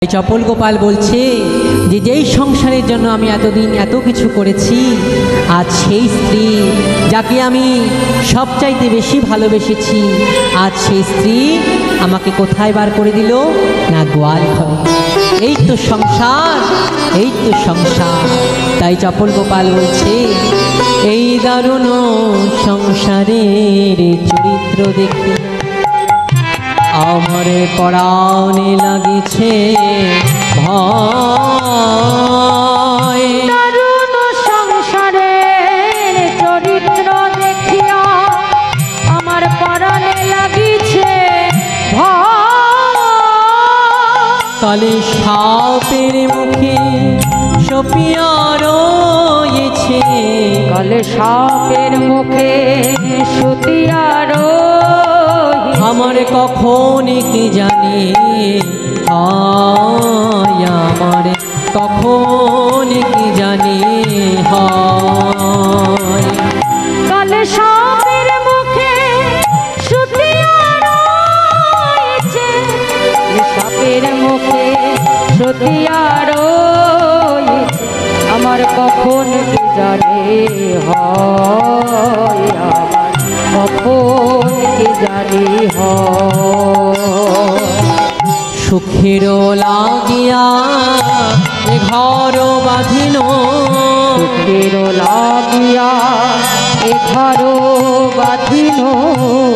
চপল গোপাল বলছে যে যেই সংসারের জন্য আমি এতদিন এত কিছু করেছি, আজ সেই স্ত্রী যাকে আমি সবচাইতে বেশি ভালোবেসেছি, আজ সেই স্ত্রী আমাকে কোথায় বার করে দিল না গোয়াল ঘরে। এই তো সংসার, এই তো সংসার। তাই চপল গোপাল বলছে এই দারুণ সংসারের চরিত্র দেখে আমার পরাণে লাগিছে ভয়। দারুণ সংসারের চরিত্র দেখিয়া আমার পরাণে লাগিছে ভয়। কালে সাপের মুখে সপিয়া রয়েছে, কালে সাপের মুখে শুতিয়া আমার কখন কি জানি হয়, আমার কখন কি জানি হয়। কালে সাপের মুখে শুতিয়া রয়েছে, সাপের মুখে শুতিয়া রয়েছে, আমার কখন কি জানি হয়, আমার কখন কি জানি হয়। সুখের লাগিয়া এ ঘর বাঁধিল, সুখের লাগিয়া এ ঘর বাঁধিল,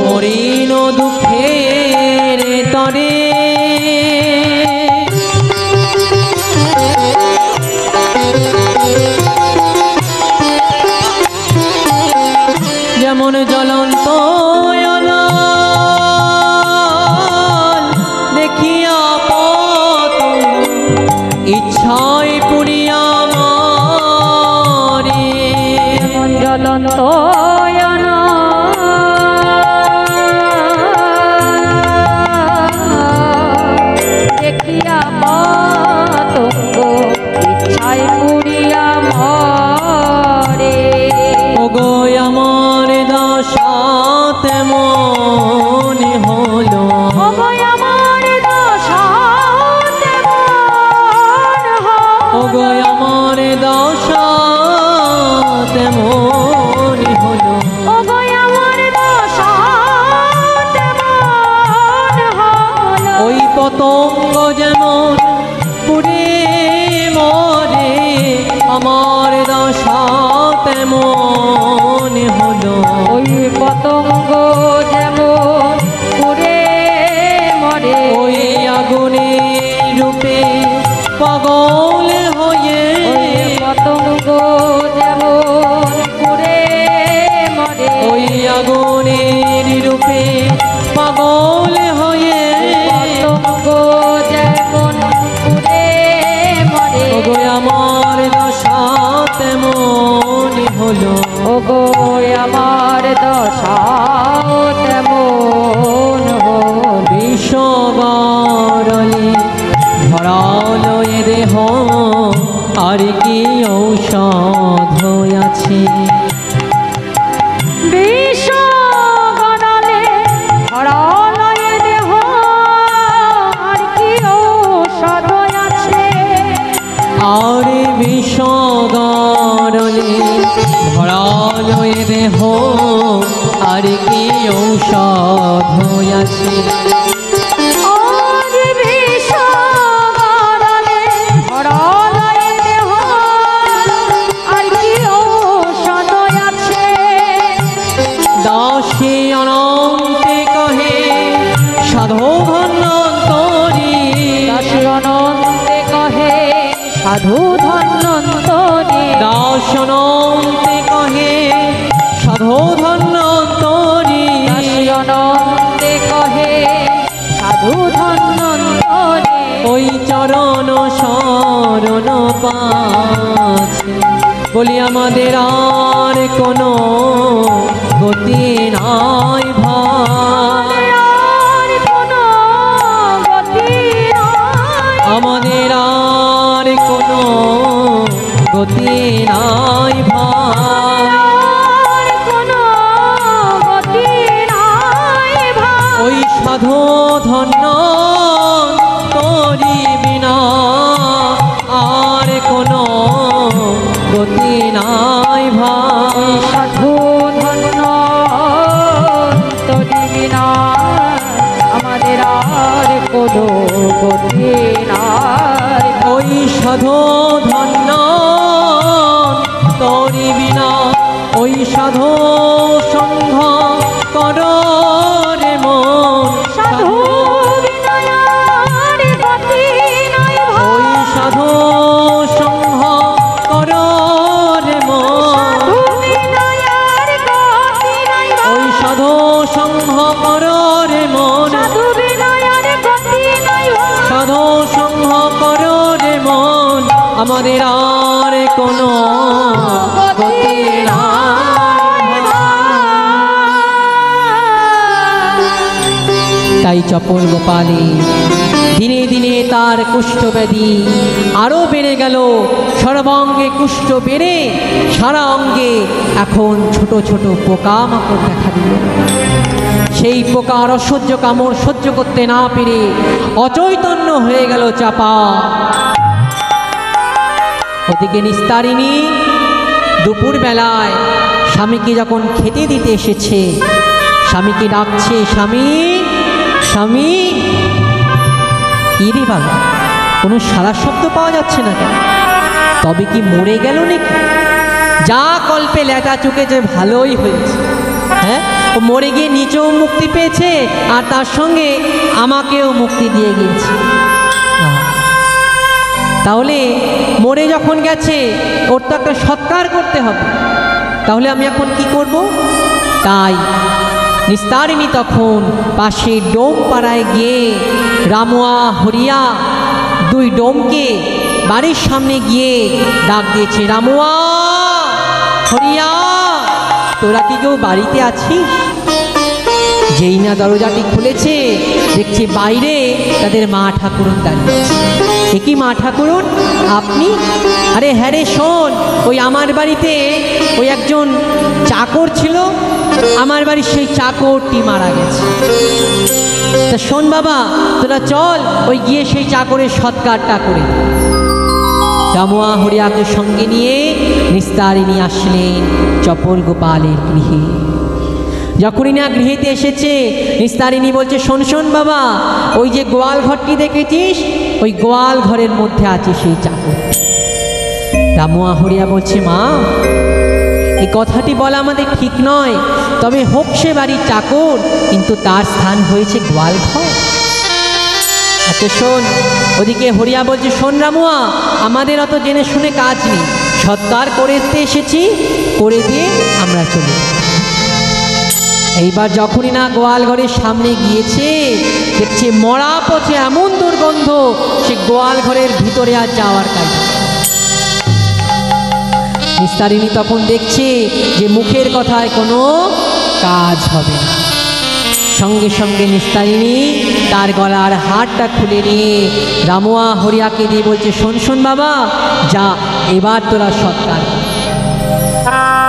মরিন দুঃখের তরে যেমন জ্বলন্ত দেখিয়া পতঙ্গ ইচ্ছায় পুরিয়া মরে। জ্বলন্ত দেখিয়া পতঙ্গ ইচ্ছায় পুরিয়া মরে। ওগো আমার দশা তেমন হলো, ওগো আমার দশা তেমন হলো, ওগো আমার দশা তেমন হলো। ওগো আমার দশা তেমন হলো। ওই পতঙ্গ যেমন পুড়ে মরে, আমার দশা তেমন হলো। ওই পতঙ্গ যেমন পুড়ে মরে, ওই আগুনের রূপে পাগল হয়ে, ওই পতঙ্গ যেমন পুড়ে মরে, ওই আগুনের রূপে পাগল হয়ে, পতঙ্গ যেমন পুড়ে মরে। ওগো আমার দশা তেমন হলো, ওগো আমার দশা তেমন হলো। বিষগরলে ভরাল এ দেহ, আর কি ঔষধ আছে। বিষগণালে ভরাল এ দেহ, আর কি ঔষধ আছে। আর বিষগরলে ভরাল এ দেহ, আর কি ঔষধ আছে। আর বিষগণালে ভরাল এ দেহ, আর কি ঔষধ আছে। দাসী অনন্তে কহে সাধু ধন্বন্তরী, দাসী অনন্তে কহে সাধু ধন্বন্তরী, দাস অনন্তে কহে সাধু ধন্বন্তরী। দাসী অনন্তে কহে সাধু ধন্বন্তরী। ওই চরণ শরণ পাছে বলি আমাদের আর কোনো গতি নাই ভাই, আর কোনো গতি নাই, আমাদের আর কোনো গতি নাই ভাই। আর কোনো গতি নাই ভাই। ওই সাধু ধন্য তোরি বিনা নাই ভাই। সাধু ধন্য তোরি বিনা আমাদের আর কোনো গতি নাই। ওই সাধু ধন্য তোরি বিনা, ওই সাধু সঙ্গ কর রে মন। সাধু বিনা আর গতি নাই ভাই। ওই সাধু সঙ্গ কর রে মন। ওই সাধু সঙ্গ কর রে মন। সাধু সঙ্গ কর রে মন, আমাদের আর কোনো গতি নাই। তাই চপল গোপালে দিনে দিনে তার কুষ্ঠব্যাধি আরও বেড়ে গেল। সর্বাঙ্গে কুষ্ঠ বেড়ে সারা অঙ্গে এখন ছোট ছোট পোকামাকড় দেখা দিল। সেই পোকার অসহ্য কামড় সহ্য করতে না পেরে অচৈতন্য হয়ে গেল চাপা। ওদিকে নিস্তারিণী দুপুর বেলায় স্বামীকে যখন খেতে দিতে এসেছে, স্বামীকে ডাকছে, স্বামী স্বামী। কি রে বাবা, কোনো সারা শব্দ পাওয়া যাচ্ছে না কেন? তবে কি মরে গেল নাকি? যা কল্পে লেটা চুকেছে ভালোই হয়েছে। হ্যাঁ, ও মরে গিয়ে নিচেও মুক্তি পেয়েছে আর তার সঙ্গে আমাকেও মুক্তি দিয়ে গিয়েছে। তাহলে মরে যখন গেছে ওর তো একটা সৎকার করতে হবে। তাহলে আমি এখন কি করব? তাই নিস্তারিণী তখন পাশে ডোম পাড়ায় গিয়ে রামুয়া হরিয়া দুই ডোমকে বাড়ির সামনে গিয়ে ডাক দিয়েছে, রামুয়া হরিয়া, তোরা কি কেউ বাড়িতে আছিস? যেই না দরজাটি খুলেছে দেখছে বাইরে তাদের মা ঠাকুরন দাঁড়িয়ে। এ কি মা ঠাকুরন, আপনি? আরে হ্যাঁ রে, শোন, ওই আমার বাড়িতে ওই একজন চাকর ছিল, আমার বাড়ির সেই চাকরটি মারা গেছে। তা শোন বাবা, তোরা চল ওই গিয়ে সেই চাকরের সৎকারটা করে। রামুয়া হরিয়াকে সঙ্গে নিয়ে নিস্তারিণী আসলেন চপল গোপালের গৃহে। যখনই না গৃহেতে এসেছে, নিস্তারিণী বলছে, শোন শোন বাবা, ওই যে গোয়াল ঘরটি দেখেছিস, ওই গোয়াল ঘরের মধ্যে আছে সেই চাকর। রামুয়া হরিয়া বলছে, মা, এই কথাটি বলা আমাদের ঠিক নয়, তবে হোক সে বাড়ির চাকর, কিন্তু তার স্থান হয়েছে গোয়াল ঘর। আচ্ছা শোন। ওদিকে হরিয়া বলছে, শোন রামুয়া, আমাদের অত জেনে শুনে কাজ নেই, সৎকার করে এসেছি, করে দিয়ে আমরা চলে। এইবার যখনই না গোয়াল ঘরের সামনে গিয়েছে, দেখছে মরা পচে এমন দুর্গন্ধ, সে গোয়াল ঘরের ভিতরে আর যাওয়ার কাজ। নিস্তারিণী তখন দেখছে যে মুখের কথায় কোনো কাজ হবে না। সঙ্গে সঙ্গে নিস্তারিণী তার গলার হারটা খুলে নিয়ে রামুয়া হরিয়াকে দিয়ে বলছে, শোন শোন বাবা, যা এবার তোরা সৎকার।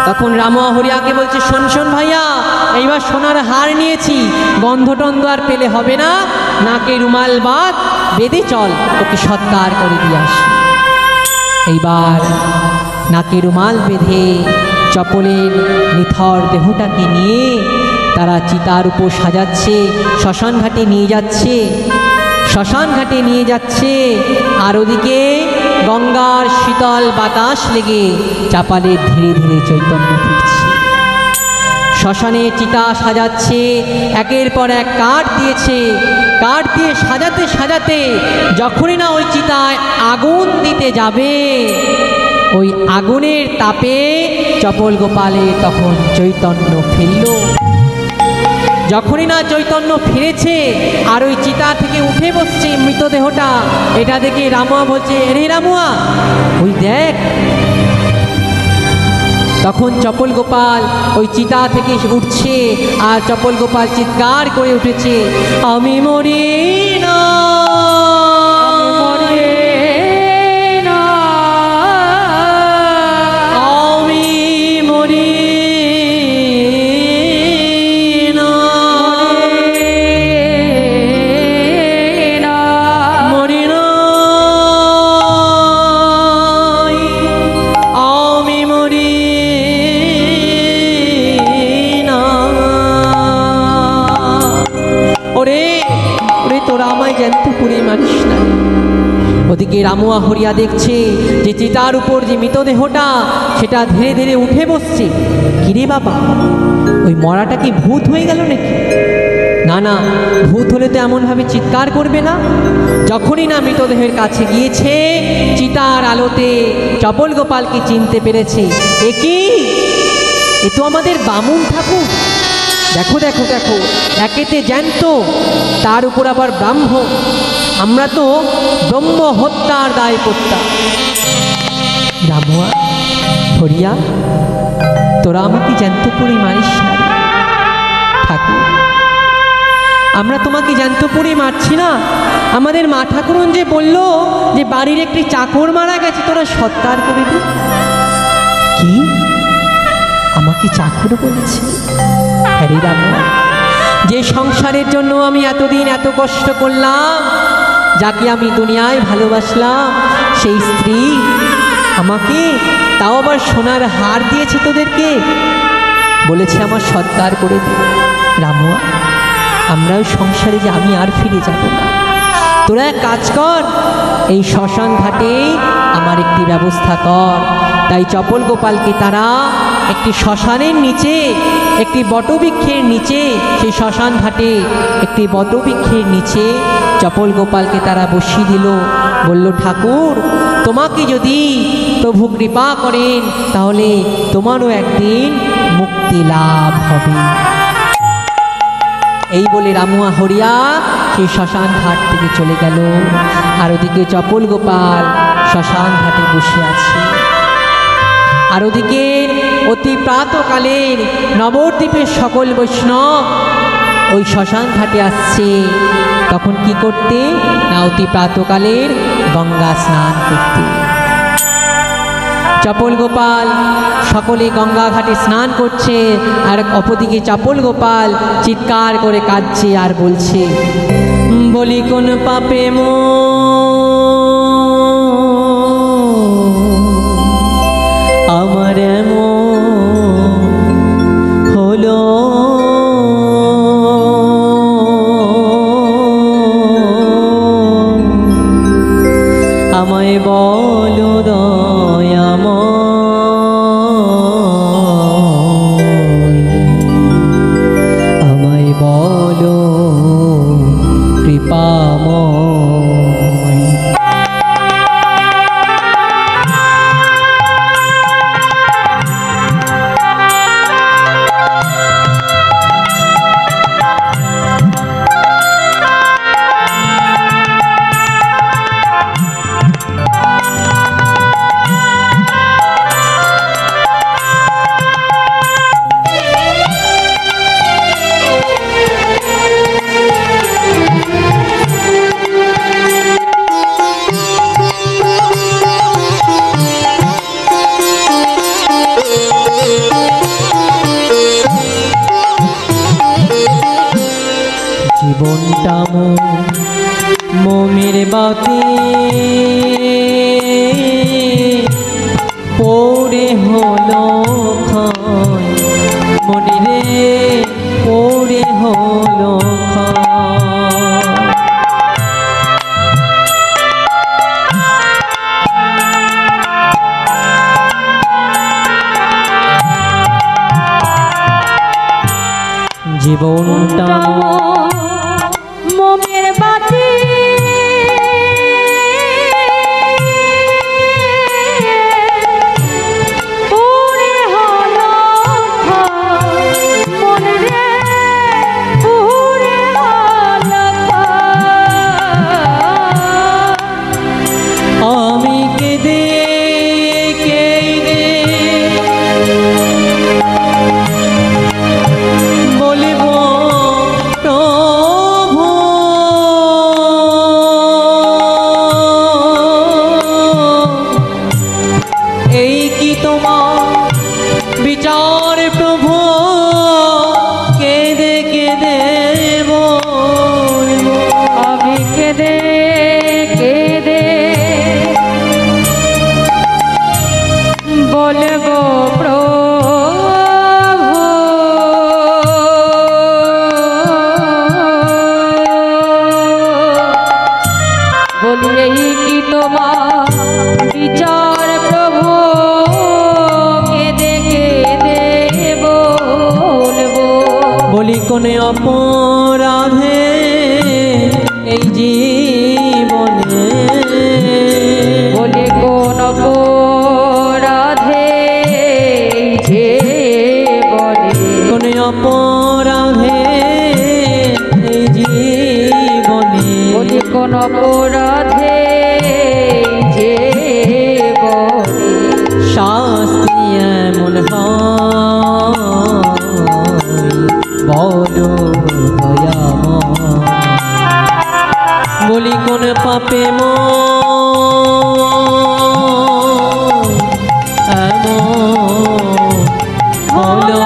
তখন রামুয়া হরিয়াকে বলছে, শোন শোন ভাইয়া, এইবার সোনার হার নিয়েছি, গন্ধ টন্ধ আর পেলে হবে না, নাকে রুমাল বাঁধ, বেঁধে চল, ওকে সৎকার করে দিয়ে আসি। এইবার নাকে রুমাল বেঁধে চপলের নিথর দেহটাকে নিয়ে তারা চিতার উপর সাজাচ্ছে, শ্মশান ঘাটে নিয়ে যাচ্ছে। শ্মশান ঘাটে নিয়ে যাচ্ছে, আর ওদিকে গঙ্গার শীতল বাতাস লেগে চাপালের ধীরে ধীরে চৈতন্য ফিরছে। শ্মশানে চিতা সাজাচ্ছে, একের পর এক কাঠ দিয়েছে, কাঠ দিয়ে সাজাতে সাজাতে যখনই না ওই চিতায় আগুন দিতে যাবে, ওই আগুনের তাপে চপল গোপালে তখন চৈতন্য ফিরল। যখনই না চৈতন্য ফিরেছে আর ওই চিতা থেকে উঠে বসছে মৃতদেহটা, এটা দেখে রামুয়া বলছে, এরে রামুয়া, ওই দেখ। তখন চপল গোপাল ওই চিতা থেকে উঠছে, আর চপল গোপাল চিৎকার করে উঠেছে, আমি মরি না, মরি ওদিকে রামুয়া হরিয়া দেখছে যে চিতার উপর যে মৃতদেহটা সেটা ধীরে ধীরে উঠে বসছে। কিরে বাবা, ওই মরাটা কি ভূত হয়ে গেল নাকি? না না, ভূত হলে তো এমনভাবে চিৎকার করবে না। যখনই না মৃতদেহের কাছে গিয়েছে, চিতার আলোতে চপল গোপালকে চিনতে পেরেছে। এ কি, এ তো আমাদের বামুন ঠাকুর। দেখো দেখো দেখো, একেতে জ্যান্ত, তার উপর আবার ব্রাহ্মণ। আমরা তো ব্রহ্ম হত্যার দায় করতাম। রামুয়া হরিয়া, তোরা আমাকে জ্যান্ত করে মারিস না ঠাকুর। আমরা তোমাকে জ্যান্ত পুড়ে মারছি না। আমাদের মা ঠাকুরন যে বলল যে বাড়ির একটি চাকর মারা গেছে, তোরা সৎকার করে দি। কি, আমাকে চাকর বলেছে? হ্যাঁ রামুয়া, যে সংসারের জন্য আমি এতদিন এত কষ্ট করলাম, যাকে আমি দুনিয়ায় ভালোবাসলাম, সেই স্ত্রী আমাকে তাও আবার সোনার হার দিয়েছে তোদেরকে, বলেছে আমার সৎকার করে দি। রামুয়া, আমরাও সংসারে যে আমি আর ফিরে যাব না। তোরা এক কাজ কর, এই শ্মশান ঘাটে আমার একটি ব্যবস্থা কর। তাই চপল গোপালকে তারা একটি শ্মশানের নিচে, একটি বটবৃক্ষের নিচে, সেই শ্মশান ঘাটে একটি বটবৃক্ষের নিচে চপল গোপালকে তারা বসিয়ে দিল। বলল, ঠাকুর, তোমাকে যদি প্রভু কৃপা করেন তাহলে তোমারও একদিন মুক্তি লাভ হবে। এই বলে রামুয়া হরিয়া সেই শ্মশান ঘাট থেকে চলে গেল। আর ওদিকে চপল গোপাল শ্মশান ঘাটে বসে আছে। আর ওদিকে অতি প্রাতকালের নবদ্বীপের সকল বৈষ্ণব ওই শ্মশান ঘাটে আসছে। তখন কি করতে না, অতি প্রাতকালের গঙ্গা স্নান করতে। চপল গোপাল সকলে গঙ্গা ঘাটে স্নান করছে, আর অপরদিকে চপল গোপাল চিৎকার করে কাঁদছে আর বলছে, বলি কোন পাপে আমার এমন হলো, আমায় বলো দয়াময়, আমায় বলো কৃপাময়। জীবনটা মোমের বাতি পড়ে হলো ক্ষয়, মনে রে পড়ে হলো ক্ষয়। জীবনটা মোমের বাতি কি তোমার বিচার প্রভু কেঁদে কেঁদে বলবো। বলি কোনে অপরাধে এই জীবনে, বলি কোন অপরাধে এই জীবনে, কোনে অপরাধে এই জীবনে, বলি কোন অপরাধে এই জীবনে, শাস্তি এমন হয় বড় দয়াময়। বলি কোন পাপে এমন হলো, বলো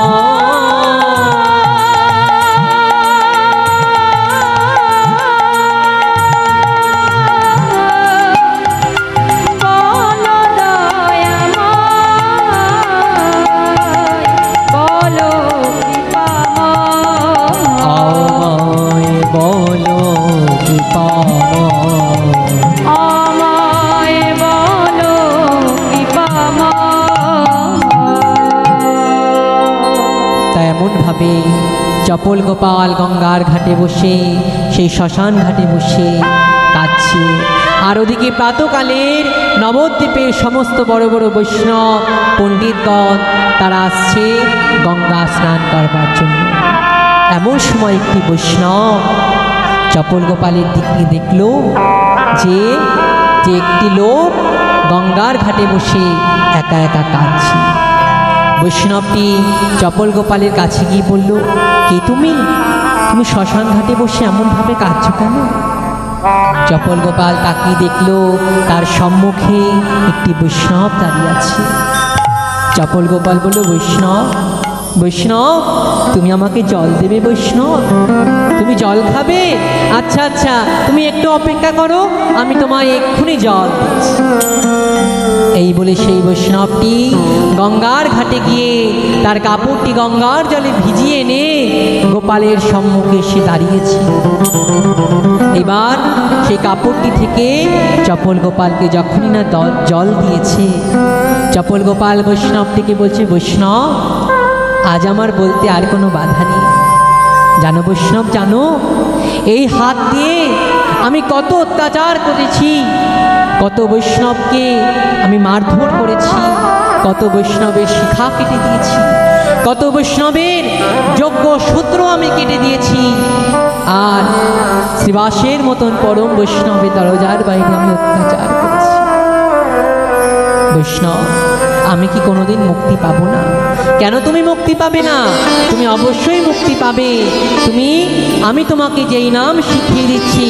দয়াময়, বলো কৃপাময়, আমায় বলো কৃপাময়, আমায় বলো কৃপাময়। তা এমনভাবে চপল গোপাল গঙ্গার ঘাটে বসে, সেই শ্মশান ঘাটে বসে কাঁদছে। আর ওদিকে প্রাতকালের নবদ্বীপের সমস্ত বড় বড় বৈষ্ণব পণ্ডিতগণ তারা আসছে গঙ্গা স্নান করবার জন্য। এমন সময় একটি বৈষ্ণব চপল গোপালের দিকে দেখল যে একটি লোক গঙ্গার ঘাটে বসে একা একা কাঁদছে। বৈষ্ণবটি চপল গোপালের কাছে গিয়ে বলল, কে তুমি? তুমি শ্মশান ঘাটে বসে এমনভাবে কাঁদছো কেন? চপল গোপাল তাকিয়ে দেখল তার সম্মুখে একটি বৈষ্ণব দাঁড়িয়ে আছে। চপল গোপাল বলল, বৈষ্ণব বৈষ্ণব তুমি আমাকে জল দেবে? বৈষ্ণব তুমি জল খাবে? আচ্ছা আচ্ছা, তুমি একটু অপেক্ষা করো, আমি তোমায় এক্ষুনি জল দিচ্ছি। এই বলে সেই বৈষ্ণবটি গঙ্গার ঘাটে গিয়ে তার কাপড়টি গঙ্গার জলে ভিজিয়ে এনে গোপালের সম্মুখে এসে দাঁড়িয়েছে। এবার সেই কাপড়টি থেকে চপল গোপালকে যখনই না জল দিয়েছে, চপল গোপাল বৈষ্ণবটিকে বলছে, বৈষ্ণব আজ আমার বলতে আর কোনো বাধা নেই। জানো বৈষ্ণব, জানো এই হাত দিয়ে আমি কত অত্যাচার করেছি, কত বৈষ্ণবকে আমি মারধর করেছি, কত বৈষ্ণবের শিখা কেটে দিয়েছি, কত বৈষ্ণবের যোগ্য সূত্র আমি কেটে দিয়েছি, আর শ্রীবাসের মতন পরম বৈষ্ণবের দরজার বাইরে আমি অত্যাচার করেছি। বৈষ্ণব আমি কি কোনোদিন মুক্তি পাবো না? কেন তুমি মুক্তি পাবে না? তুমি অবশ্যই মুক্তি পাবে। আমি তোমাকে যেই নাম শিখিয়ে দিচ্ছি,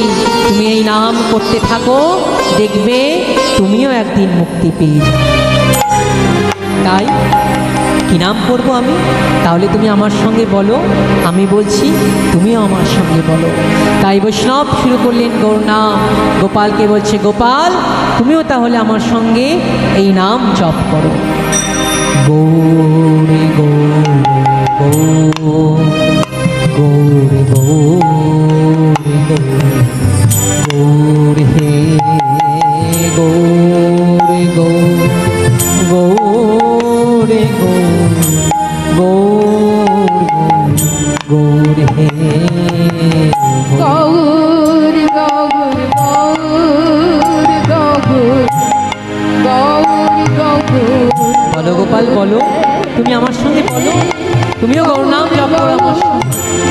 তুমি এই নাম করতে থাকো, দেখবে তুমিও একদিন মুক্তি পেয়ে যাবে। তাই কি নাম করবো আমি? তাহলে তুমি আমার সঙ্গে বলো, আমি বলছি তুমিও আমার সঙ্গে বলো। তাই বৈষ্ণব শুরু করলেন গৌর নাম। গোপালকে বলছে, গোপাল তুমিও তাহলে আমার সঙ্গে এই নাম জপ করো। গৌরে গৌরে গৌরে গৌরে গৌরে হে গৌরে গৌরে গৌরে হে গৌর গৌর গৌর গৌর গৌর গৌর। বলো গোপাল বলো, তুমি আমার সঙ্গে বলো, তুমিও গৌর নাম জপ করো আমার সঙ্গে।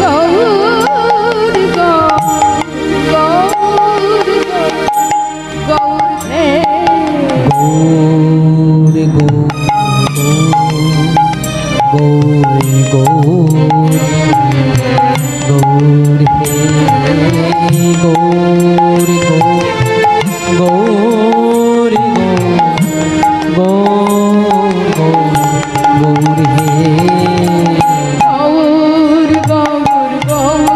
গৌর গৌর গৌর গৌর হে গৌরে গৌরে গৌরে হে গৌরে গৌরে গৌরে হে গৌর গৌর গৌর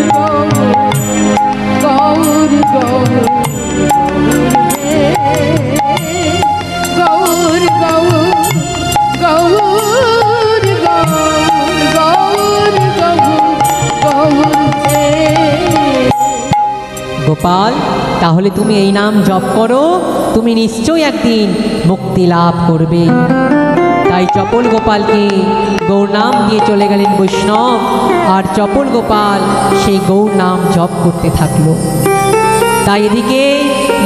গৌর গৌর গৌর হে তাহলে তুমি এই নাম জপ করো, তুমি নিশ্চয়ই একদিন মুক্তি লাভ করবে। তাই চপল গোপালকে গৌর নাম দিয়ে চলে গেলেন বৈষ্ণব, আর চপল গোপাল সেই গৌর নাম জপ করতে থাকলো। তাই এদিকে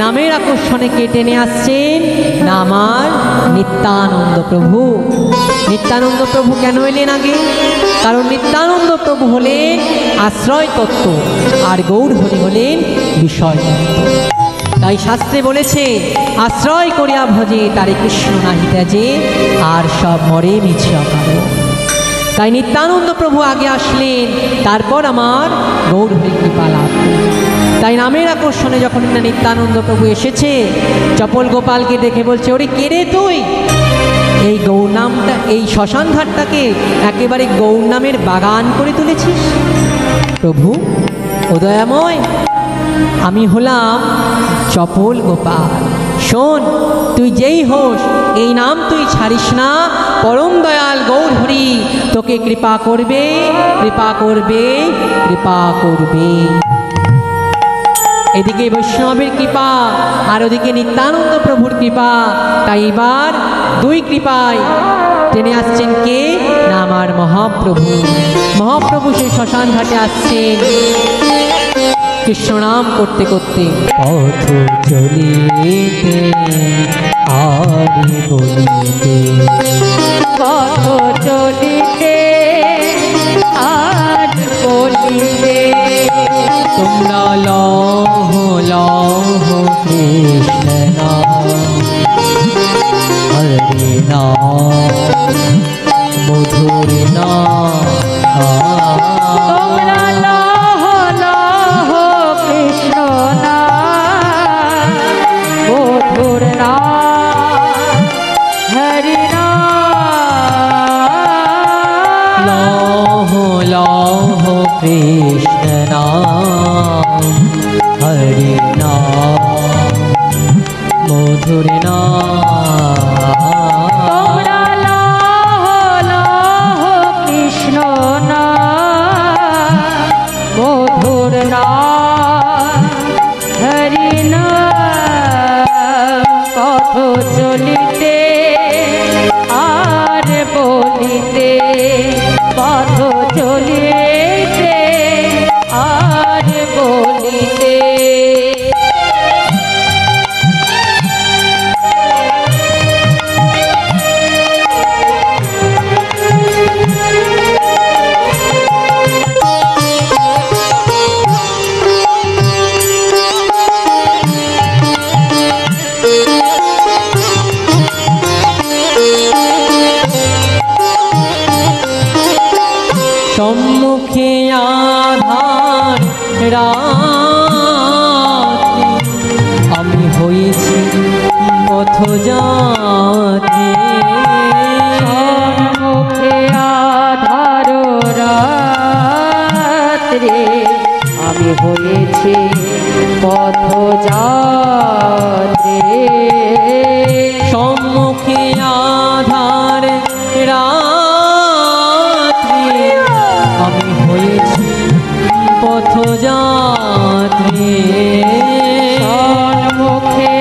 নামের আকর্ষণে কে টেনে আসছেন না আমার নিত্যানন্দ প্রভু। নিত্যানন্দ প্রভু কেন এলেন আগে? কারণ নিত্যানন্দ প্রভু হলেন আশ্রয় তত্ত্ব, আর গৌর হরি হলেন বিষয় তত্ত্ব। তাই শাস্ত্রে বলেছে, আশ্রয় করিয়া ভজে তারে কৃষ্ণ নাহি ত্যাজে, আর সব মরে মিছে অকার। তাই নিত্যানন্দ প্রভু আগে আসলেন, তারপর আমার গৌর হরি কৃপা লাভ করলেন। তাই নামের আকর্ষণে যখন নিত্যানন্দ প্রভু এসেছে, চপল গোপালকে দেখে বলছে, ওরে কে রে তুই? এই গৌর নামটা, এই শ্মশান ঘাটটাকে একেবারে গৌর নামের বাগান করে তুলেছিস। প্রভু ও দয়াময়, আমি হলাম চপল গোপাল। শোন, তুই যেই হোস, এই নাম তুই ছাড়িস না। পরম দয়াল গৌর হরি তোকে কৃপা করবে, কৃপা করবে, কৃপা করবে। এদিকে বৈষ্ণবের কৃপা, আর ওদিকে নিত্যানন্দ প্রভুর কৃপা। তাই এবার দুই কৃপায় টেনে আসছেন কে না আমার মহাপ্রভু। মহাপ্রভু সেই শ্মশান ঘাটে আসছেন কৃষ্ণ নাম করতে করতে। পথ চলিতে আরি বলিতে, পথ চলিতে আর বলিতে, তোমরা লহ লহ কৃষ্ণ নাম, হরে নাম মধুর নাম। তোমরা লহ লহ কৃষ্ণ নাম, মধুর নাম, হরি নাম। লহ লহ কৃষ্ণ নাম, হরে নাম মধুর নাম। তোমরা লহ লহ কৃষ্ণ নাম, মধুর নাম, হরি নাম। পথ চলিতে আর বলিতে, পথ চলিতে আর বলিতে, সম্মুখে আধার রাত্রি, আমি হয়েছি পথযাত্রী। সম্মুখে আধার রাত্রে, আমি হয়েছি পথযাত্রী। সম্মুখে আধার রাত্রি, আমি হয়েছি পথযাত্রী। সম্মুখে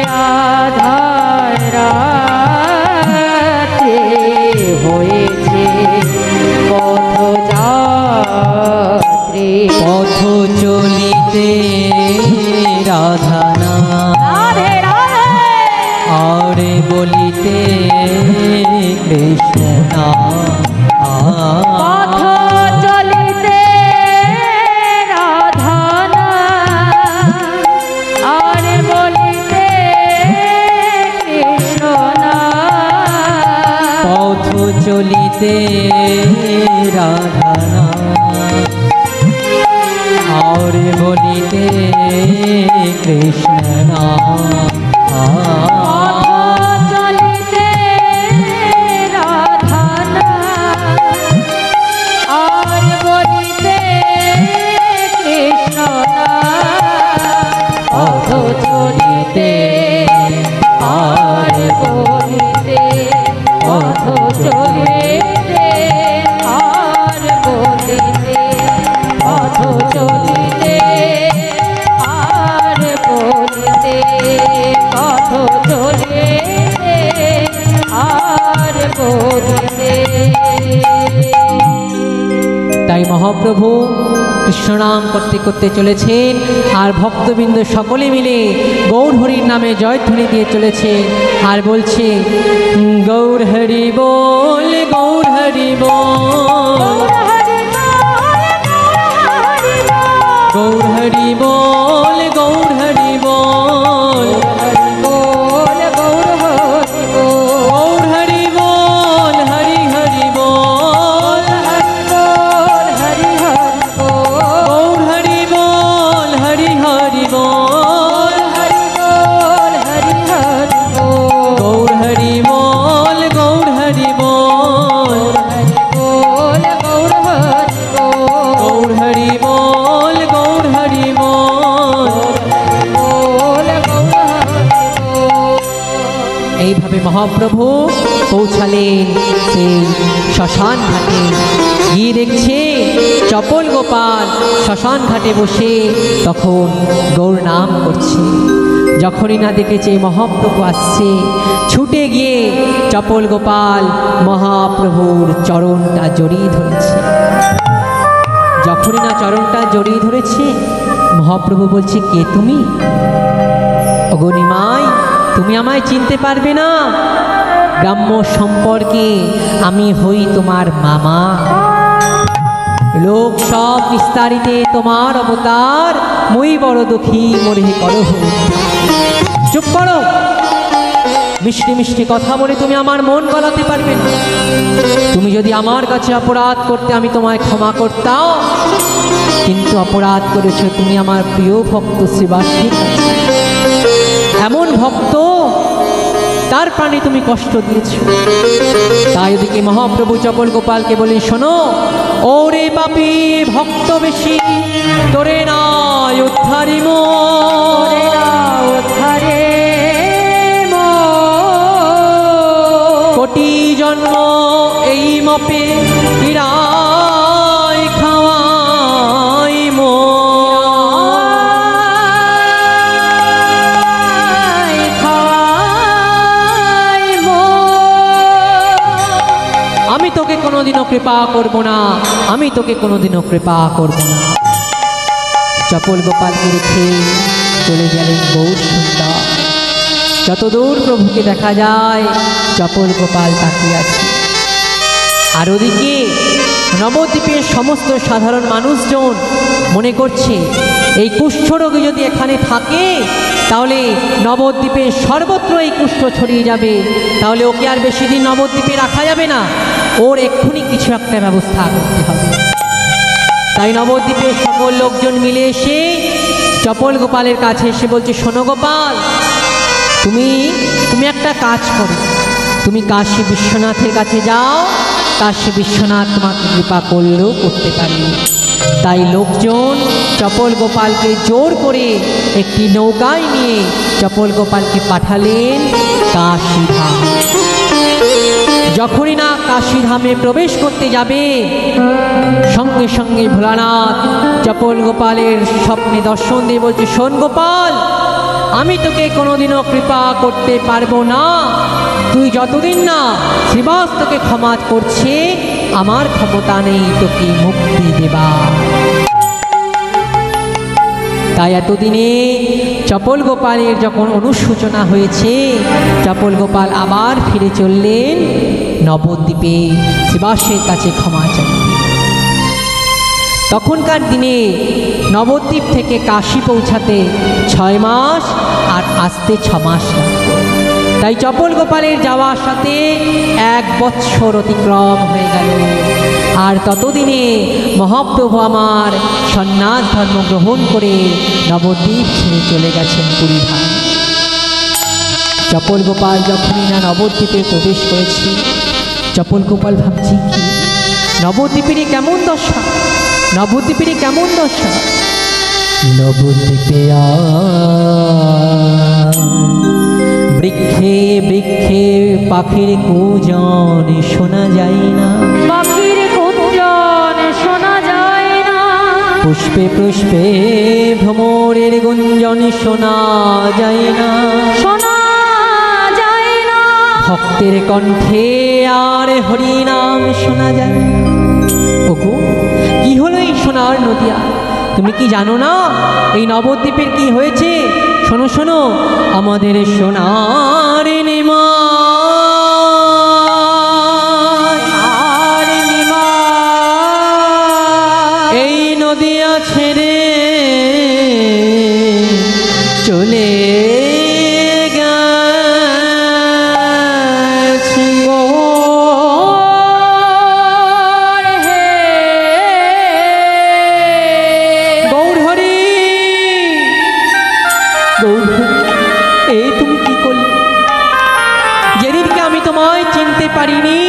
আধার রাত্রে, হয়েছে পথযাত্রী। পথ চলিতে রাধানা, রাধে রাধে, আর বলিতে কৃষ্ণ পথ চলিতে রাধা নাম, আর বলিতে কৃষ্ণ নাম। পথ চলিতে রাধানা, আর বলিতে কৃষ্ণ পথ চলিতে রাধা নাম, আর বলিতে কৃষ্ণ নাম। পথ চলিতে আর বলিতে, পথ চলিতে আর বলিতে, পথ চলিতে আর বলিতে, চলে আর বলতে। তাই মহাপ্রভু কৃষ্ণনাম করতে করতে চলেছেন, আর ভক্তবৃন্দ সকলে মিলে গৌর হরির নামে জয়ধ্বনি দিয়ে চলেছে আর বলছে, গৌর হরি বল, গৌর হরি বল, গৌর হরি বল, গৌর হরি বল, বল গৌর হরি বল, গৌর হরি বল, হরি হরি বল, হরি বল, হরি হরি বল, গৌর হরি বল, হরি হরি বল, হরি বল, হরি হরি বল, গৌর হরি বল, গৌর হরি বল, বল গৌর হরি বল, গৌর হরি বল, গৌর হরি বল। বল গৌর হরি বল। এইভাবে মহাপ্রভু পৌঁছালেন সেই শ্মশান ঘাটে। গিয়ে দেখছে চপল গোপাল শ্মশান ঘাটে বসে তখন গৌর নাম করছে। যখনই না দেখেছে মহাপ্রভু আসছে, ছুটে গিয়ে চপল গোপাল মহাপ্রভুর চরণটা জড়িয়ে ধরেছে। যখনই না চরণটা জড়িয়ে ধরেছে, মহাপ্রভু বলছে, কে তুমি? ওগো নিমাই, তুমি আমায় চিনতে পারবে না? গ্রাম্য সম্পর্কে আমি হই তোমার মামা। লোক সব বিস্তারিতে তোমার অবতার, মই বড় দুঃখী মরে করহ। চুপ করো, মিষ্টি মিষ্টি কথা বলে তুমি আমার মন গলাতে পারবে না। তুমি যদি আমার কাছে অপরাধ করতে আমি তোমায় ক্ষমা করতাম, কিন্তু অপরাধ করেছ তুমি আমার প্রিয় ভক্ত শ্রীবাসীর কাছে। এমন ভক্ত, তার প্রাণে তুমি কষ্ট দিয়েছ। তাই ওদিকে মহাপ্রভু চপল গোপালকে বলে, শোনো ওরে পাপী ভক্ত বেশি, তোরে না উদ্ধারিম, উদ্ধারে কোটি জন্ম এই মপে কিরায় খাওয়াই মো। আমি তোকে কোনোদিনও কৃপা করব না, আমি তোকে কোনোদিনও কৃপা করব না। চপল গোপালকে রেখে চলে গেলেন গৌর সুন্দর। যতদূর প্রভুকে দেখা যায় চপল গোপাল তাকিয়ে আছে। আর ওদিকে নবদ্বীপের সমস্ত সাধারণ মানুষজন মনে করছে, এই কুষ্ঠরোগী যদি এখানে থাকে তাহলে নবদ্বীপে সর্বত্র এই কুষ্ঠ ছড়িয়ে যাবে, তাহলে ওকে আর বেশি দিন নবদ্বীপে রাখা যাবে না, ওর এক্ষুনি কিছু একটা ব্যবস্থা করতে হবে। তাই নবদ্বীপের সকল লোকজন মিলে এসে চপল গোপালের কাছে এসে বলছে, শোনো গোপাল, তুমি একটা কাজ করো, তুমি কাশী বিশ্বনাথের কাছে যাও, কাশী বিশ্বনাথ তোমাকে কৃপা করলেও করতে পারে। তাই লোকজন চপল গোপালকে জোর করে একটি নৌকায় নিয়ে চপল গোপালকে পাঠালেন কাশীধাম। যখনই না কাশীধামে প্রবেশ করতে যাবে, সঙ্গে সঙ্গে ভোলানাথ চপল গোপালের স্বপ্নে দর্শন দিয়ে বলছে, শোন গোপাল, আমি তোকে কোনোদিনও কৃপা করতে পারবো না। তুই যতদিন না শ্রীবাস তোকে ক্ষমা করছে, আমার ক্ষমতা নেই তোকে মুক্তি দেবা। তাই এতদিনে চপল গোপালের যখন অনুসূচনা হয়েছে, চপল গোপাল আবার ফিরে চললেন নবদ্বীপে শ্রীবাসের কাছে ক্ষমা চাইতে। তখনকার দিনে নবদ্বীপ থেকে কাশী পৌঁছাতে 6 মাস আর আসতে 6 মাস লাগত। তাই চপল গোপালের যাওয়ার সাথে 1 বৎসর অতিক্রম হয়ে গেল। আর ততদিনে মহাপ্রভু আমার সন্ন্যাস ধর্ম গ্রহণ করে নবদ্বীপ ছেড়ে চলে গেছেন পুরীধাম। চপল গোপাল যখনই না নবদ্বীপে প্রবেশ করেছে, চপল গোপাল ভাবছি, কি নবদ্বীপেরই কেমন দশা, নবদ্বীপেরই কেমন দশা। নবদ্বীপে বৃক্ষে বৃক্ষে পাখির কুজন শোনা যায় না, পাখির কুঞ্জন শোনা যায় না, পুষ্পে পুষ্পে ভ্রমরের গুঞ্জন শোনা যায় না, শোনা ভক্তের কণ্ঠে আর হরি নাম শোনা যায়। ওগো, কি হলো এই সোনার নদিয়া? তুমি কি জানো না এই নবদ্বীপের কি হয়েছে? শোনো শোনো, আমাদের সোনার এই নদিয়া ছেড়ে চলে গেছে। গৌর হরি, গৌর হরি, এই তুমি কি করলে? যেদিনকে আমি তোমায় চিনতে পারিনি,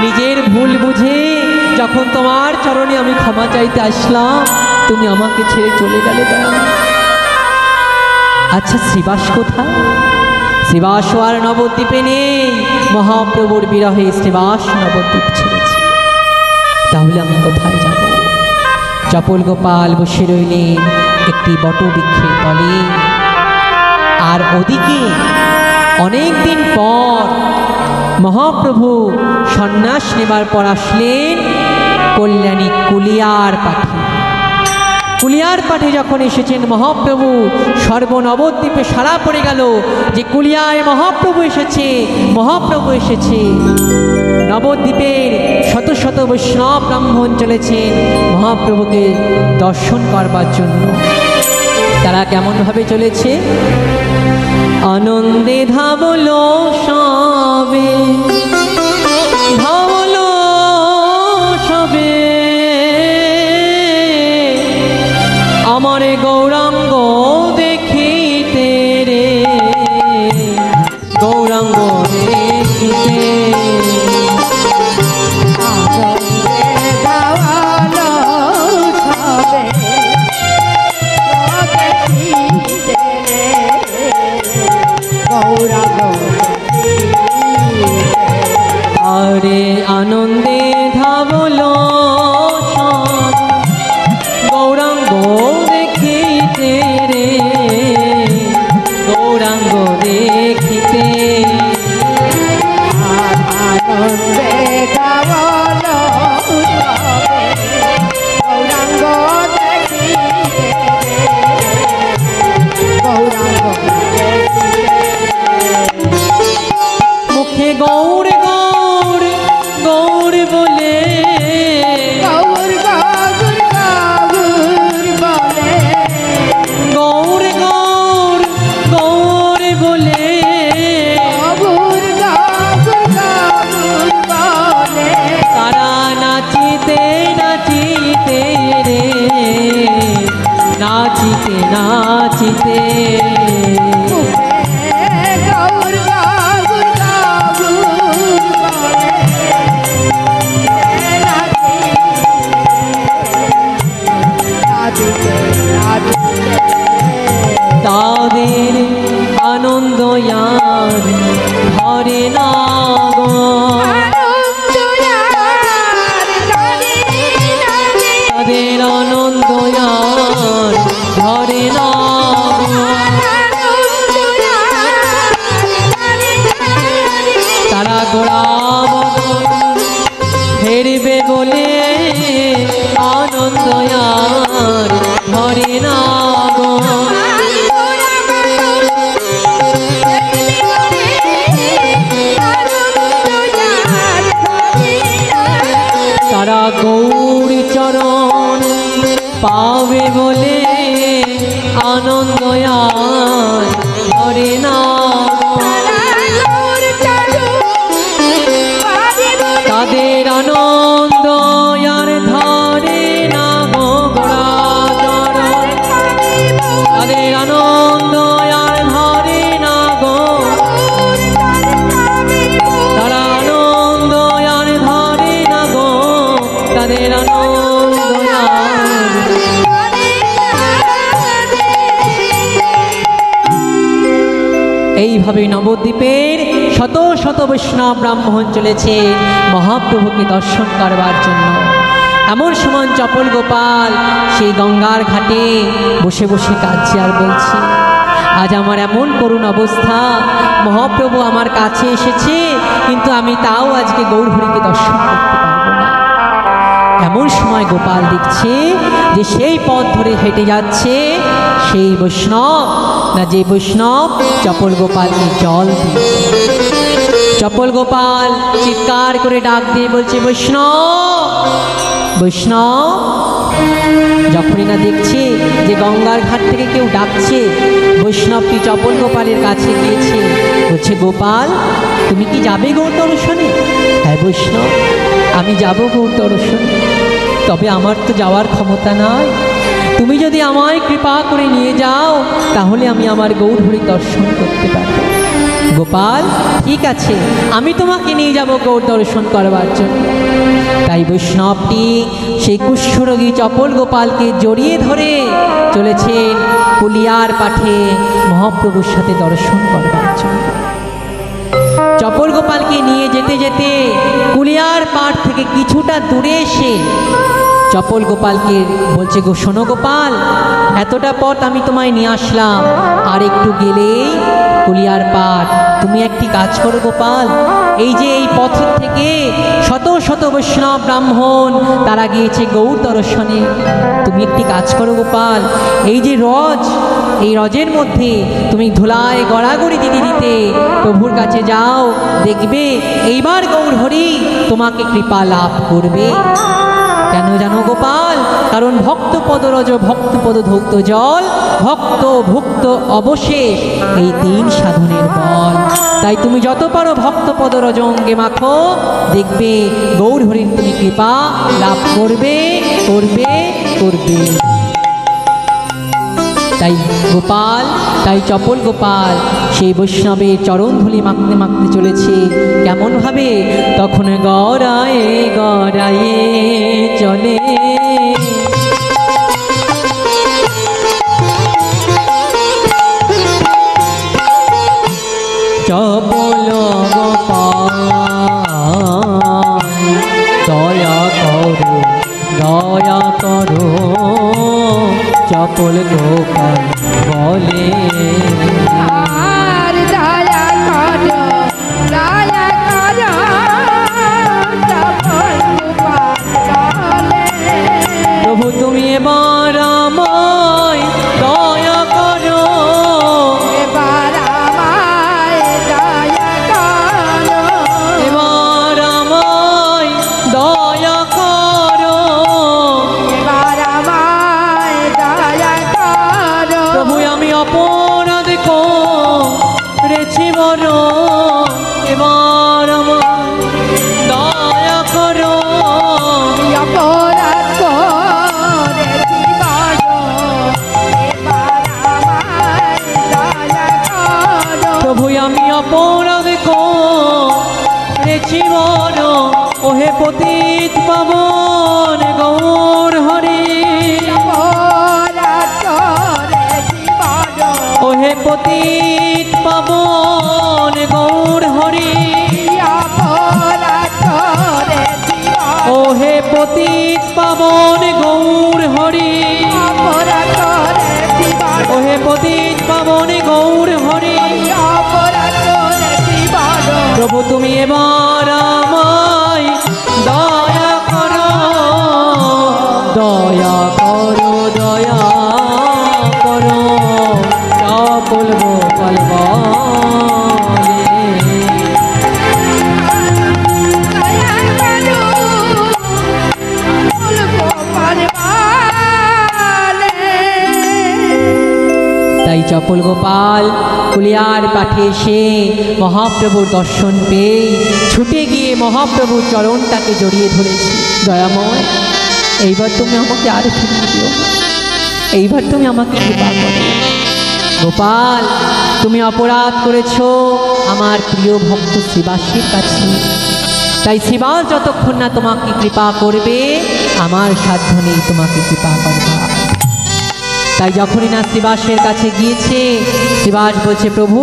নিজের ভুল বুঝে যখন তোমার চরণে আমি ক্ষমা চাইতে আসলাম, তুমি আমাকে ছেড়ে চলে গেলে দয়াময়। আচ্ছা, শ্রীবাস কোথায়? শ্রীবাস আর নবদ্বীপে নেই। মহাপ্রভুর বিরহে শ্রীবাস নবদ্বীপ ছেড়েছে। তাহলে আমি কোথায় যাব? চপল গোপাল বসে রইলেন একটি বটবৃক্ষের তলে। আর ওদিকে অনেক দিন পর মহাপ্রভু সন্ন্যাস নেবার পর আসলেন কল্যাণী কুলিয়ার পাঠে। কুলিয়ার পাঠে যখন এসেছেন মহাপ্রভু, সর্বনবদ্বীপে সাড়া পড়ে গেল যে কুলিয়ায় মহাপ্রভু এসেছে, মহাপ্রভু এসেছে। নবদ্বীপের শত শত বৈষ্ণব ব্রাহ্মণ চলেছেন মহাপ্রভুকে দর্শন করবার জন্য। তারা কেমনভাবে চলেছে? আনন্দে ধাবলো সবে, ধাবলো সবে আমার গৌরাঙ্গ দেখিতে রে, গৌরাঙ্গ দেখিতে। আরে আনন্দে ধাবলো সব, গৌরাঙ্গ দেখিতে রে, গৌরাঙ্গ দেখিতে। আনন্দে ধাবলো গৌরাঙ্গ দেখিতে রে, গৌরাঙ্গ মুখে গৌর গৌর গৌর বলে, গৌর গৌর গৌর বলে, গৌর গৌর গৌর বলে, গৌর গৌর গৌর বলে। তারা নাচিতে নাচিতে রে, নাচিতে নাচিতে। গৌর গৌর গৌর বলে, নাচিতে নাচিতে। তাদের আনন্দ আর ধরে না গো, তাদের আনন্দ আর ধরে না গো। তারা গোড়াবন ফেরবে বলে আনন্দ আর ধরে না গো। তারা গৌর চরণ পাবে বলে আনন্দ আর ধরে না গো। তাদের আনন্দ আর ধরে না গো গোড়া চরণ, তাদের আনন্দ আর ধরে না গো। তারা আনন্দ আর ধরে না গো, তাদের আনন্দ আর। এইভাবে নবদ্বীপের শত শত বৈষ্ণব ব্রাহ্মণ চলেছে মহাপ্রভুকে দর্শন করবার জন্য। এমন সময় চপল গোপাল সেই গঙ্গার ঘাটে বসে বসে কাঁদছে আর বলছে, আজ আমার এমন করুণ অবস্থা, মহাপ্রভু আমার কাছে এসেছে, কিন্তু আমি তাও আজকে গৌরহরিকে দর্শন করতে পারবো না। এমন সময় গোপাল দেখছে যে সেই পথ ধরে হেঁটে যাচ্ছে সেই বৈষ্ণব, না যে বৈষ্ণব চপল গোপালকে জল দিয়েছে। চপল গোপাল চিৎকার করে ডাক দিয়ে বলছে, বৈষ্ণব বৈষ্ণব। যখনই না দেখছে যে গঙ্গার ঘাট থেকে কেউ ডাকছে, বৈষ্ণবটি চপল গোপালের কাছে গিয়েছে, বলছে, গোপাল তুমি কি যাবে গৌর দর্শনে? হ্যাঁ বৈষ্ণব, আমি যাব গৌর দর্শনে, তবে আমার তো যাওয়ার ক্ষমতা নাই। তুমি যদি আমায় কৃপা করে নিয়ে যাও তাহলে আমি আমার গৌরহরি দর্শন করতে পারব। গোপাল ঠিক আছে, আমি তোমাকে নিয়ে যাব গৌর দর্শন করবার জন্য। তাই বৈষ্ণবটি সেই কুষ্ঠরোগী চপল গোপালকে জড়িয়ে ধরে চলেছেন কুলিয়ার পাঠে মহাপ্রভুর সাথে দর্শন করবার জন্য। চপল গোপালকে নিয়ে যেতে যেতে কুলিয়ার পাড় থেকে কিছুটা দূরে এসে চপল গোপালকে বলছে, গো শোনো গোপাল, এতটা পথ আমি তোমায় নিয়ে আসলাম, আর একটু গেলেই কুলিয়ার পাড়। তুমি একটি কাজ করো গোপাল, এই যে এই পথের থেকে শত শত বৈষ্ণব ব্রাহ্মণ তারা গিয়েছে গৌর দর্শনে, তুমি একটি কাজ করো গোপাল, এই যে রজ, এই রজের মধ্যে তুমি ধুলায় গড়াগড়ি দিতে দিতে প্রভুর কাছে যাও, দেখবে এইবার গৌরহরি তোমাকে কৃপা লাভ করবে। কেন জানো গোপাল? কারণ ভক্ত পদরজ, ভক্ত পদ ধৌত জল, ভক্ত ভুক্ত অবশেষ, এই তিন সাধনের বল। তাই তুমি যত পারো ভক্ত পদরজ অঙ্গে মাখো, দেখবে গৌরহরির তুমি কৃপা লাভ করবে করবে করবে। তাই গোপাল, তাই চপল গোপাল সেই বৈষ্ণবের চরণধুলি মাখতে মাখতে চলেছে। কেমন ভাবে? তখন গড়ায়ে গড়ায়ে চলে চপল গোপাল, দয়া করো দয়া করো চপল গোপাল বলে, আর দয়া করো দয়া করো চপল গোপাল বলে। প্রভু তুমি এবার আমায় দয়া করো, এবার আমায় দয়া করো, এবার আমায় দয়া করো, এবার আমায় দয়া করো। প্রভু আমি অপরাধ করেছি বড়, এবার আমায় দয়া করো, অপরাধ করেছি বড়, এবার আমায় দয়া করো। প্রভু আমি অপরাধ করেছি বড়, ওহে পতিত পাবন গৌর হরি, অপরাধ করেছি বড়, ওহে পতিত পাবন গৌর হরি, অপরাধ করেছি বড়, ওহে পতিত পাবন গৌর হরি, অপরাধ করেছি বড়, ওহে পতিত পাবন গৌর হরি। অপরাধ করেছি বড়। প্রভু তুমি এবার আমায় দয়া করো, দয়া করো দয়া করো চপল গোপাল বলে, দয়া করো চপল গোপাল বলে। তাই চপল গোপাল কুলিয়ার পাঠে এসে মহাপ্রভুর দর্শন পেয়ে ছুটে গিয়ে মহাপ্রভুর চরণটাকে জড়িয়ে ধরেছি। দয়াময়, এইবার তুমি আমাকে আর ফিরিয়ে দিও না, এইবার তুমি আমাকে কৃপা করো। গোপাল তুমি অপরাধ করেছ আমার প্রিয় ভক্ত শ্রীবাসীর কাছে, তাই শ্রীবাস যতক্ষণ না তোমাকে কৃপা করবে আমার সাধ্য নেই তোমাকে কৃপা করবার। তাই যখনই না শ্রীবাসের কাছে গিয়েছে, শ্রীবাস বলছে, প্রভু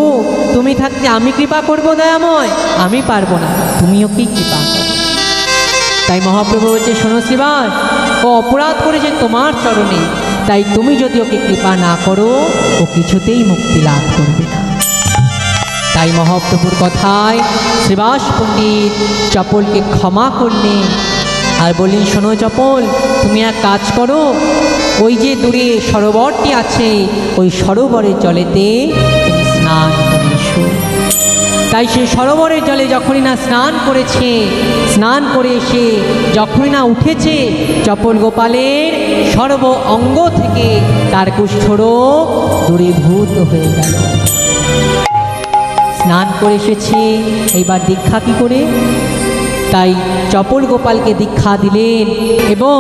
তুমি থাকতে আমি কৃপা করব দয়াময়? আমি পারবো না, তুমিও কি কৃপা করো। তাই মহাপ্রভু বলছে, শোনো শ্রীবাস, ও অপরাধ করেছে তোমার চরণে, তাই তুমি যদি ওকে কৃপা না করো ও কিছুতেই মুক্তি লাভ করবে না। তাই মহাপ্রভুর কথায় শ্রীবাস পণ্ডিত চপলকে ক্ষমা করলেন আর বললেন, শোনো চপল, তুমি এক কাজ করো, ওই যে দূরে সরোবরটি আছে ওই সরোবরের জলেতে তুমি স্নান করে এসো। তাই সে সরোবরের জলে যখনই না স্নান করেছে, স্নান করে এসে যখনই না উঠেছে, চপল গোপালের সর্ব অঙ্গ থেকে তার কুষ্ঠরোগ দূরীভূত হয়ে গেল। স্নান করে এসেছে, এইবার দীক্ষা কী করে? তাই চপল গোপালকে দীক্ষা দিলেন এবং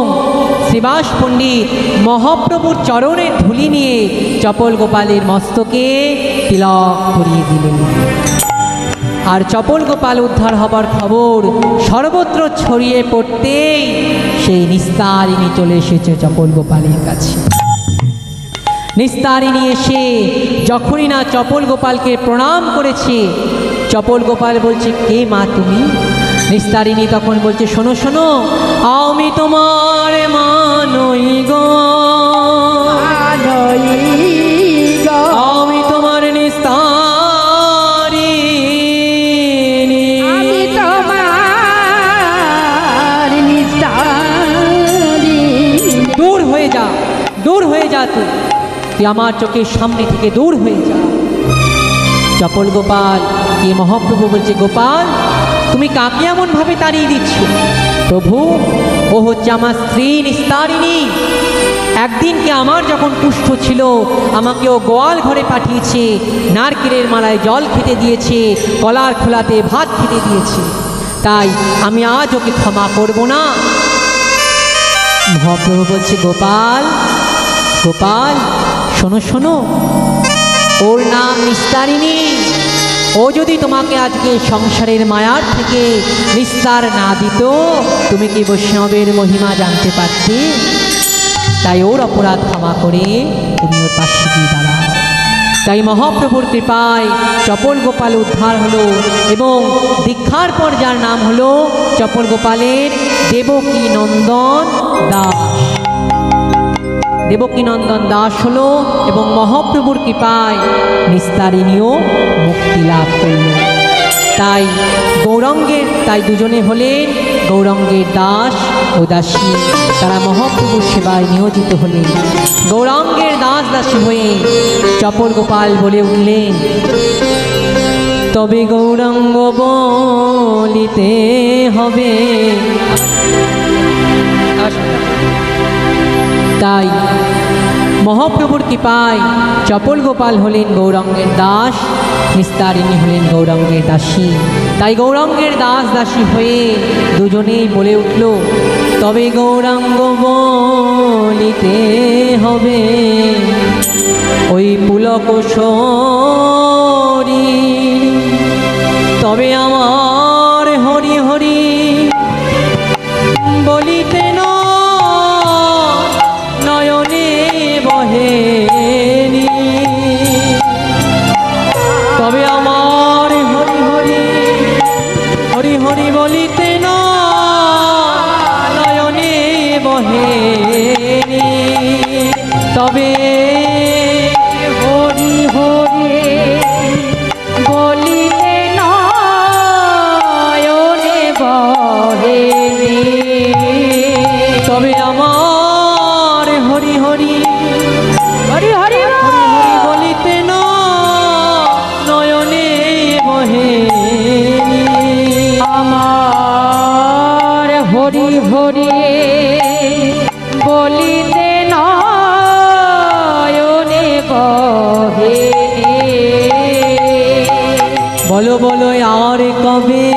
শ্রীবাস পণ্ডিত মহাপ্রভুর চরণের ধুলি নিয়ে চপল গোপালের মস্তকে তিলক করিয়ে দিলেন। আর চপল গোপাল উদ্ধার হবার খবর সর্বত্র ছড়িয়ে পড়তেই সেই নিস্তারিণী চলে এসেছে চপল গোপালের কাছে। নিস্তারিণী এসে যখনই না চপল গোপালকে প্রণাম করেছে, চপল গোপাল বলছে, কে মা তুমি? নিস্তারিণী তখন বলছে, শোনো শোনো, আমি তোমার মা নই গো, আমি তোমার নিস্তারিণী, আমি তোমার নিস্তারিণী। দূর হয়ে যা, দূর হয়ে যা, তুই আমার চোখের সামনে থেকে দূর হয়ে যা। চপল গোপাল কে মহাপ্রভু বলছে, গোপাল তুমি কাকে এমন ভাবে তাড়িয়ে দিচ্ছ? প্রভু, ও হচ্ছে আমার স্ত্রী নিস্তারিণী। একদিনকে আমার যখন কুষ্ঠ ছিল আমাকে ও গোয়াল ঘরে পাঠিয়েছে, নারকেলের মালায় জল খেতে দিয়েছে, কলার খোলাতে ভাত খেতে দিয়েছে, তাই আমি আজ ওকে ক্ষমা করব না। মহাপ্রভু বলছে, গোপাল গোপাল শোনো শোনো, ওর নাম নিস্তারিণী। ও যদি তোমাকে আজকে সংসারের মায়ার থেকে নিস্তার না দিত, তুমি কি বৈষ্ণবের মহিমা জানতে পারতে? তাই ওর অপরাধ ক্ষমা করে তুমি ওর পাশে গিয়ে দাঁড়াও। তাই মহাপ্রভুর কৃপায় চপল গোপাল উদ্ধার হলো এবং দীক্ষার পর যার নাম হলো চপল গোপালের দেবকী নন্দন দাস। দেবকী নন্দন দাস হলো এবং মহাপ্রভুর কৃপায় নিস্তারিণীও মুক্তি লাভ করল। তাই গৌরাঙ্গের, তাই দুজনে হলেন গৌরাঙ্গের দাস ও দাসী। তারা মহাপ্রভুর সেবায় নিয়োজিত হলেন। গৌরাঙ্গের দাস দাসী হয়ে চপল গোপাল বলে উঠলেন, তবে গৌরাঙ্গ বলিতে হবে। তাই মহাপ্রভুর কৃপায় চপল গোপাল হলেন গৌরাঙ্গের দাস, নিস্তারিণী হলেন গৌরাঙ্গের দাসী। তাই গৌরাঙ্গের দাস দাসী হয়ে দুজনেই বলে উঠল, তবে গৌরাঙ্গ বলিতে হবে। ওই পুলক শরীর তবে আমার হরি হরি বলিতে নয়নে বহেনি, তবে আমার হরি হরি হরি হরি বলিতে নয়নে বহেনি, তবে হরি হরি বলিতে নয়নে বহেনি, তবে আমার হরি হরি হরি হরি হরি হরি বলিতে নয়নে বহেনি, আমার হরি হরি বলিতে নয়নে বহেনি। বলো বলো আর কবে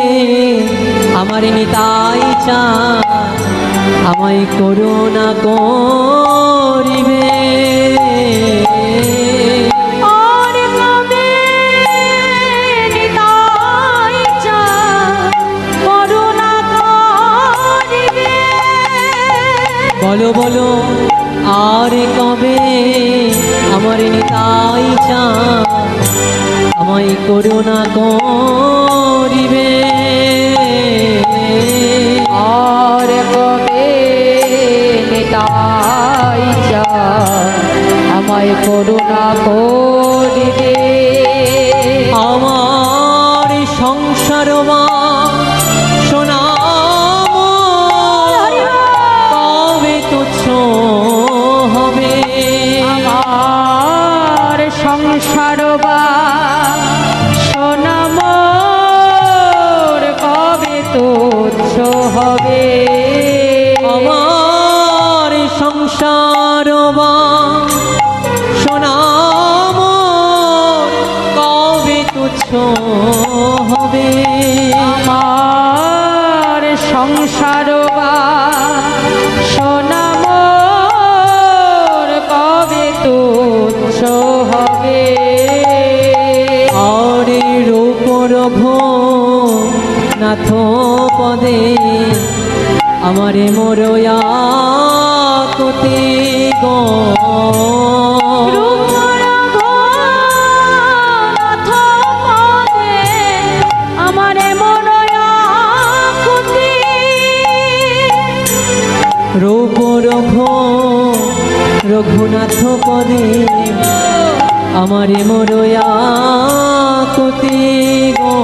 আমার নিতাই চায় আমায় করুণা করিবে, আর কবে নিতাই চায় করুণা করিবে। বলো বলো আর কবে আমার নিতাই চায় আমায় করুণা করিবে, আর কবে নিতাই চায় করুণা করিবে আমার সংসার সোনাম কবে তুচ্ছ হবে আমার সংসার সোনাম কবে তুচ্ছ হবে আমার সংসার সোনাম কবে তুচ্ছ হবে আমার সংসার সোনাম কবে তুচ্ছ হবে আরে রূপ রঘু নাথ পদে আমারে মোরয়া কোতে গো রূপ রঘু রঘুনাথ পদে আমারে মোরয়া কোতে গো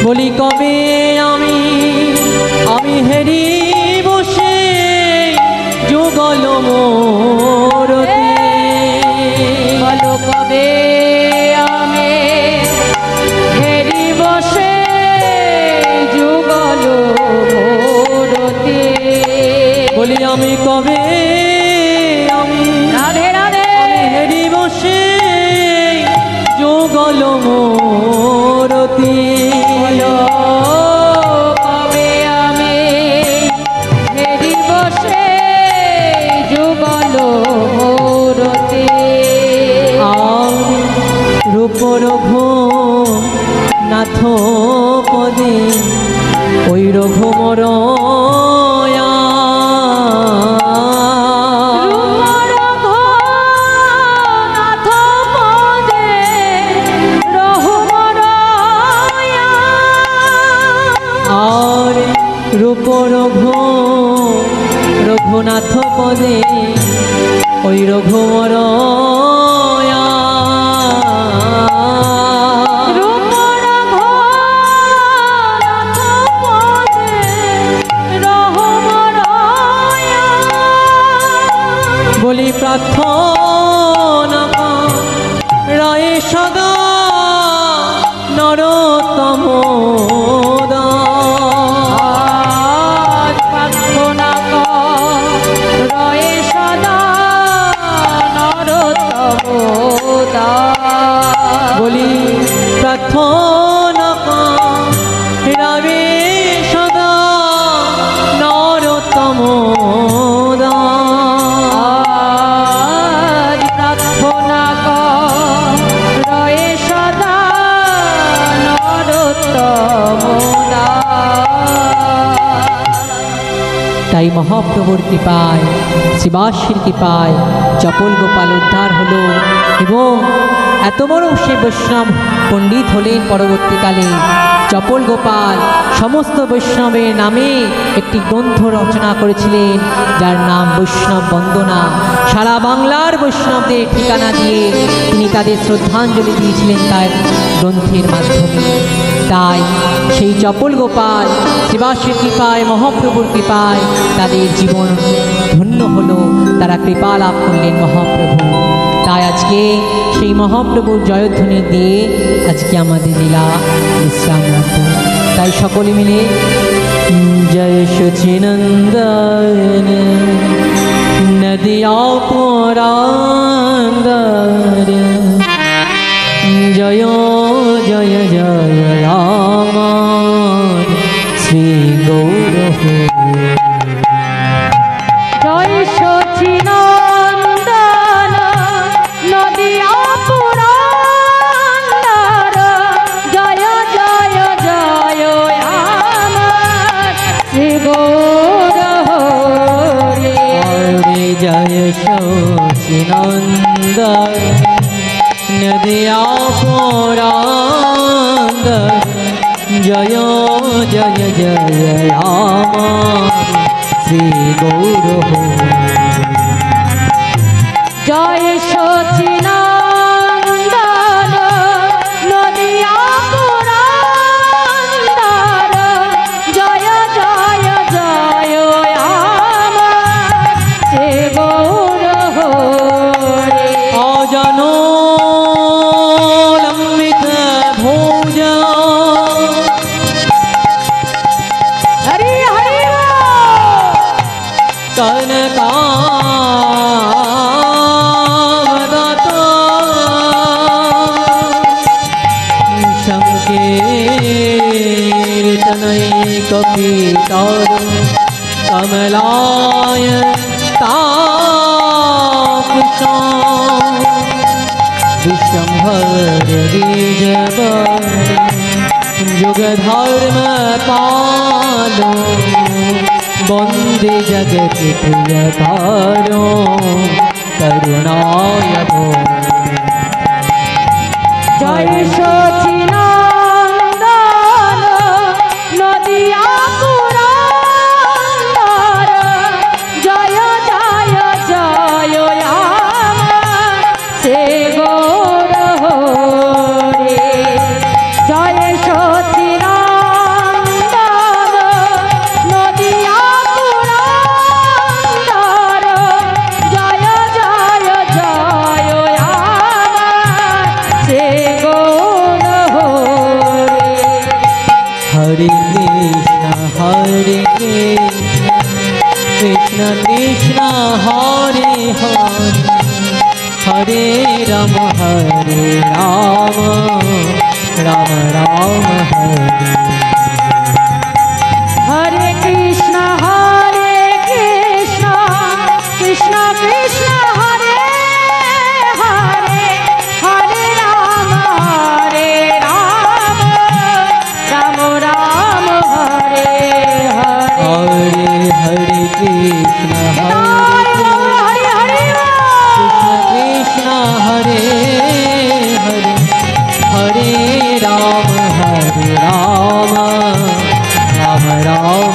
বলি কবে আমি হেরি বসে যুগল মোরতে বলো কবে আমি হেরি বসে যুগল মোরতে বলি আমি কবে রাধে রাধে হেরি বসে যুগল মোরতে বলো কবে আমি হেরি বসে যুগল মোরতে আর রূপ রঘু নাথ পদে ওই রঘু মরয়া আর রূপ রঘু রঘুনাথ পদে ওই রঘু মরয়া বলি প্রার্থনা রায় সদা নরতম প্রার্থনা রয়ে সদা নরতম বলি প্রার্থনা রাবে সদা নরতম প্রার্থনা রয়ে সদা নরতম তাই মহাপ্রভুর কৃপায় শিবাশির কৃপায় চপল গোপাল উদ্ধার হলো এবং এত বড় সে বৈষ্ণব পণ্ডিত হলেন পরবর্তীকালে চপল গোপাল সমস্ত বৈষ্ণবের নামে একটি গ্রন্থ রচনা করেছিলেন যার নাম বৈষ্ণব বন্দনা। সারা বাংলার বৈষ্ণবদের ঠিকানা দিয়ে তিনি তাদের শ্রদ্ধাঞ্জলি দিয়েছিলেন তার গ্রন্থের মাধ্যমে। তাই সেই চপল গোপাল শিবাশির কৃপায় মহাপ্রভুর কৃপায় তাদের জীবন ধন্য হলো, তারা কৃপা লাভ করলেন মহাপ্রভু। তাই আজকে সেই মহাপ্রভুর জয়ধ্বনি দিয়ে আজকে আমাদের লীলা বিশ্রাম রাখব। তাই সকলে মিলে জয় সচিনন্দন নদিয়া পুরান্দর জয় জয় জয় রাম শ্রী গৌর জয় সচিনন্দন নদিয়া পুরান্দর জয় জয় জয় আমার শ্রী গৌর হরে জয় সচিনন্দন নদিয়া পুরান্দর जय আমার শ্রী গৌর হরি। জয় সচিনন্দন নদিয়া পুরন্দর জয় জয় জয় আমার শ্রী গৌর হরি। অজানো লম্বিত ভোজ হরি হরি কনকাবদাত সংকীর্তনৈকপীতর কমলায় তাপসাম विश्वम्भर बीजवर युग धर्म पालो वंदे जगत प्रियकारो करुणायधो। জয় সচিনন্দন নদিয়া পুরন্দর জয় জয় জয় আমার শ্রী গৌর হরি। জয় সচিনন্দন নদিয়া পুরন্দর জয় জয় জয় আমার শ্রী গৌর হরি। हरे कृष्ण कृष्ण हरे हरे हरे राम राम राम हरे। हरे कृष्ण कृष्ण कृष्ण हरे हरे हरे राम राम राम हरे हरे। हरे हरे कृष्ण हरे हरे कृष्ण हरे हरे हरे राम राम राम